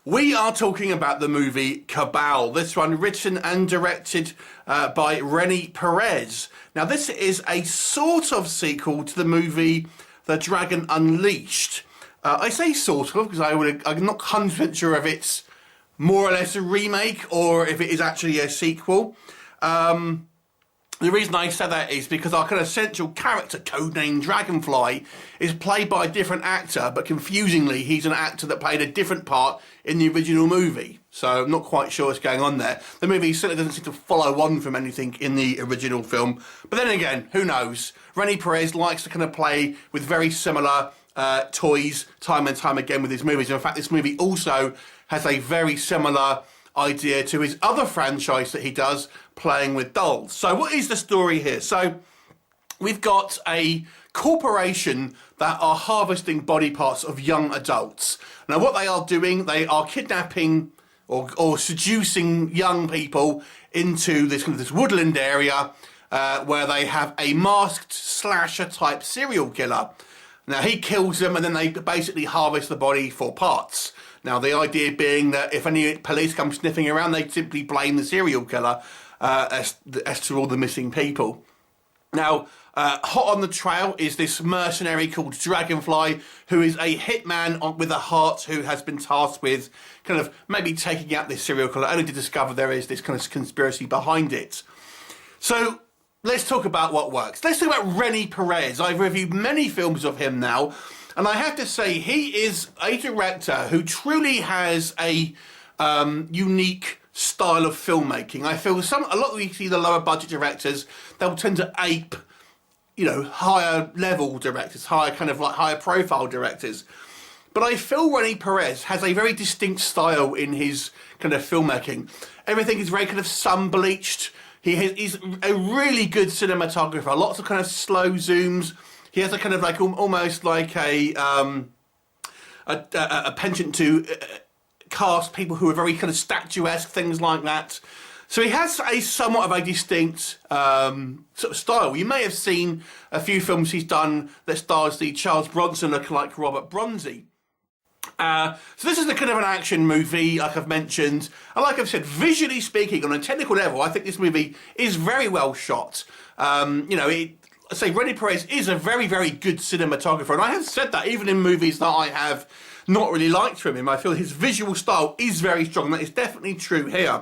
We are talking about the movie Cabal, this one written and directed by Renny Perez. Now this is a sort of sequel to the movie The Dragon Unleashed. I say sort of because I'm not 100% sure if it's more or less a remake or if it is actually a sequel. The reason I said that is because our kind of central character, codenamed Dragonfly, is played by a different actor, but confusingly, he's an actor that played a different part in the original movie. So I'm not quite sure what's going on there. The movie certainly doesn't seem to follow on from anything in the original film. But then again, who knows? Renny Perez likes to kind of play with very similar toys time and time again with his movies. And in fact, this movie also has a very similar idea to his other franchise that he does, playing with dolls. So what is the story here? So we've got a corporation that are harvesting body parts of young adults. Now what they are doing, they are kidnapping or seducing young people into this woodland area where they have a masked slasher type serial killer. Now he kills them and then they basically harvest the body for parts. Now, the idea being that if any police come sniffing around, they simply blame the serial killer as to all the missing people. Now, hot on the trail is this mercenary called Dragonfly, who is a hitman with a heart who has been tasked with kind of maybe taking out this serial killer, only to discover there is this kind of conspiracy behind it. So, let's talk about what works. Let's talk about Renny Perez. I've reviewed many films of him now. And I have to say, he is a director who truly has a unique style of filmmaking. I feel a lot of you see the lower budget directors, they'll tend to ape, higher level directors, higher profile directors. But I feel Renny Perez has a very distinct style in his kind of filmmaking. Everything is very kind of sun-bleached. He's a really good cinematographer, lots of kind of slow zooms. He has a kind of like almost like a penchant to cast people who are very kind of statuesque, things like that. So he has a somewhat of a distinct sort of style. You may have seen a few films he's done that stars the Charles Bronson lookalike Robert Bronzy. So this is the kind of an action movie, like I've mentioned. And like I've said, visually speaking, on a technical level, I think this movie is very well shot. I say Renny Perez is a very, very good cinematographer, and I have said that even in movies that I have not really liked from him. I feel his visual style is very strong, and that is definitely true here.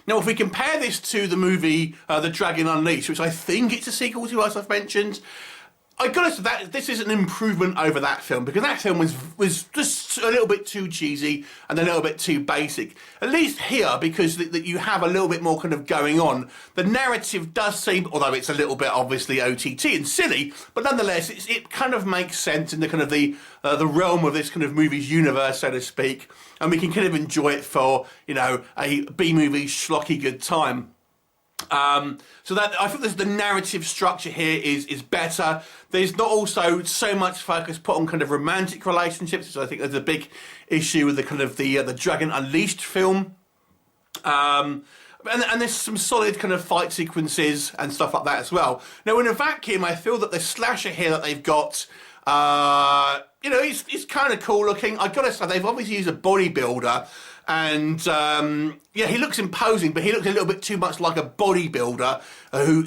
Now, if we compare this to the movie The Dragon Unleashed, which I think it's a sequel to, as I've mentioned, I gotta say that this is an improvement over that film, because that film was just a little bit too cheesy and a little bit too basic. At least here, because that you have a little bit more kind of going on. The narrative does seem, although it's a little bit obviously OTT and silly, but nonetheless it kind of makes sense in the kind of the realm of this kind of movie's universe, so to speak, and we can kind of enjoy it for a B-movie schlocky good time. So that I think the narrative structure here is better. There's not also so much focus put on kind of romantic relationships, which I think there's a big issue with the kind of the Dragon Unleashed film. And there's some solid kind of fight sequences and stuff like that as well. Now, in a vacuum, I feel that the slasher here that they've got, it's kind of cool looking. I gotta say, they've obviously used a bodybuilder. And he looks imposing, but he looks a little bit too much like a bodybuilder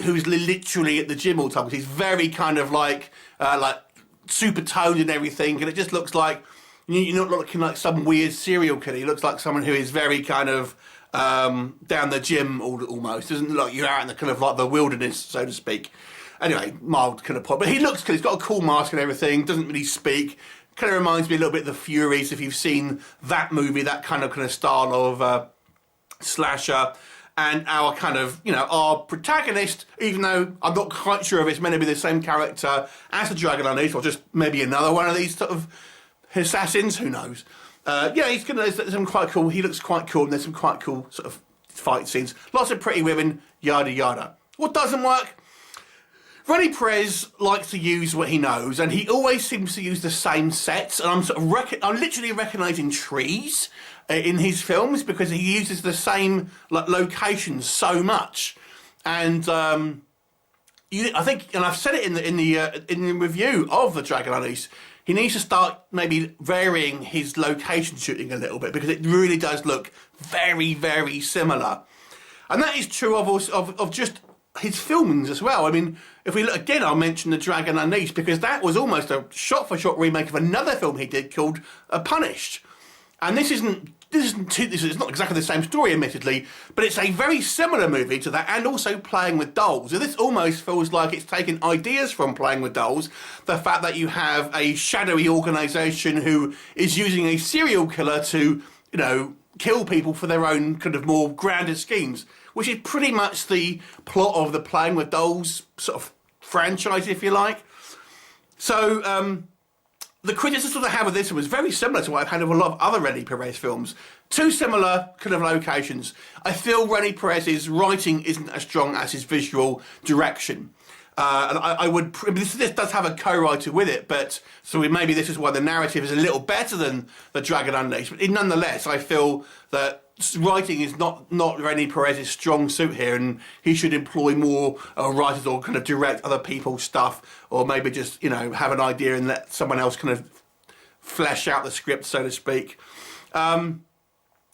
who's literally at the gym all the time. He's very kind of like super toned and everything, and it just looks like you're not looking like some weird serial killer. He looks like someone who is very kind of down the gym almost. Doesn't look like you're out in the kind of like the wilderness, so to speak. Anyway, mild kind of point, but he looks cool. He's got a cool mask and everything. Doesn't really speak. Kind of reminds me a little bit of The Furies, if you've seen that movie, that kind of style of slasher. And our kind of, our protagonist, even though I'm not quite sure if it's meant to be the same character as the Dragon Unleashed, or just maybe another one of these sort of assassins, who knows. There's some quite cool, he looks quite cool, and there's some quite cool sort of fight scenes. Lots of pretty women, yada yada. What doesn't work? Renny Perez likes to use what he knows, and he always seems to use the same sets. And I'm literally recognising trees in his films because he uses the same locations so much. And I think, and I've said it in the review of The Dragon Unleashed, he needs to start maybe varying his location shooting a little bit, because it really does look very, very similar. And that is true of just his filmings as well. I mean, if we look again, I'll mention The Dragon Unleashed, because that was almost a shot-for-shot remake of another film he did called Punished. And this is not exactly the same story, admittedly, but it's a very similar movie to that, and also Playing with Dolls. So this almost feels like it's taken ideas from Playing with Dolls. The fact that you have a shadowy organisation who is using a serial killer to, you know, kill people for their own kind of more grander schemes, which is pretty much the plot of the Playing with Dolls sort of franchise, if you like. So, the criticism I have with this one was very similar to what I've had of a lot of other Rene Perez films. Two similar kind of locations. I feel Rene Perez's writing isn't as strong as his visual direction. And I would... This does have a co-writer with it, but... So maybe this is why the narrative is a little better than The Dragon Unleashed. But nonetheless, I feel that writing is not Rene Perez's strong suit here, and he should employ more writers, or kind of direct other people's stuff, or maybe just, you know, have an idea and let someone else kind of flesh out the script, so to speak. And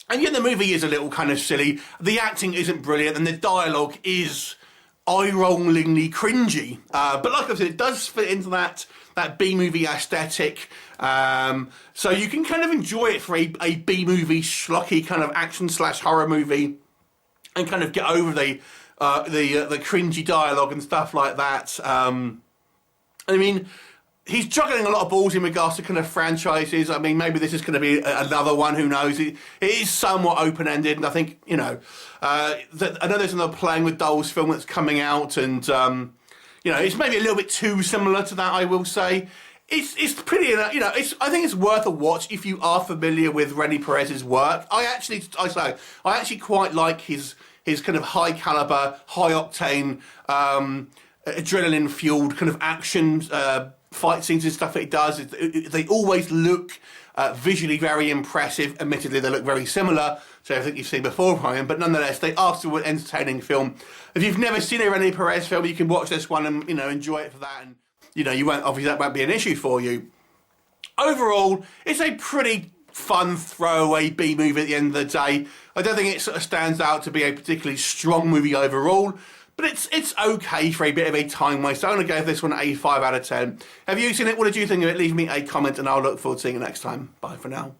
yet the movie is a little kind of silly. The acting isn't brilliant, and the dialogue is eye-rollingly cringy. But like I said, it does fit into that B-movie aesthetic. So you can kind of enjoy it for a B-movie schlocky kind of action/horror movie, and kind of get over the cringy dialogue and stuff like that. I mean, he's juggling a lot of balls in regards to kind of franchises. I mean, maybe this is going to be another one, who knows. It is somewhat open-ended, and I think, you know, I know there's another Playing with Dolls film that's coming out, and, you know, it's maybe a little bit too similar to that, I will say. It's pretty, you know, I think it's worth a watch if you are familiar with Rene Perez's work. I actually quite like his kind of high caliber, high octane, adrenaline fueled kind of action fight scenes and stuff that he does. They always look visually very impressive. Admittedly, they look very similar to everything you've seen before, Brian, but nonetheless, they are still an entertaining film. If you've never seen a Rene Perez film, you can watch this one and, you know, enjoy it for that, and, you know, obviously that won't be an issue for you. Overall, it's a pretty fun throwaway B movie at the end of the day. I don't think it sort of stands out to be a particularly strong movie overall, but it's okay for a bit of a time waste. So I'm going to give this one a 5 out of 10. Have you seen it? What did you think of it? Leave me a comment, and I'll look forward to seeing you next time. Bye for now.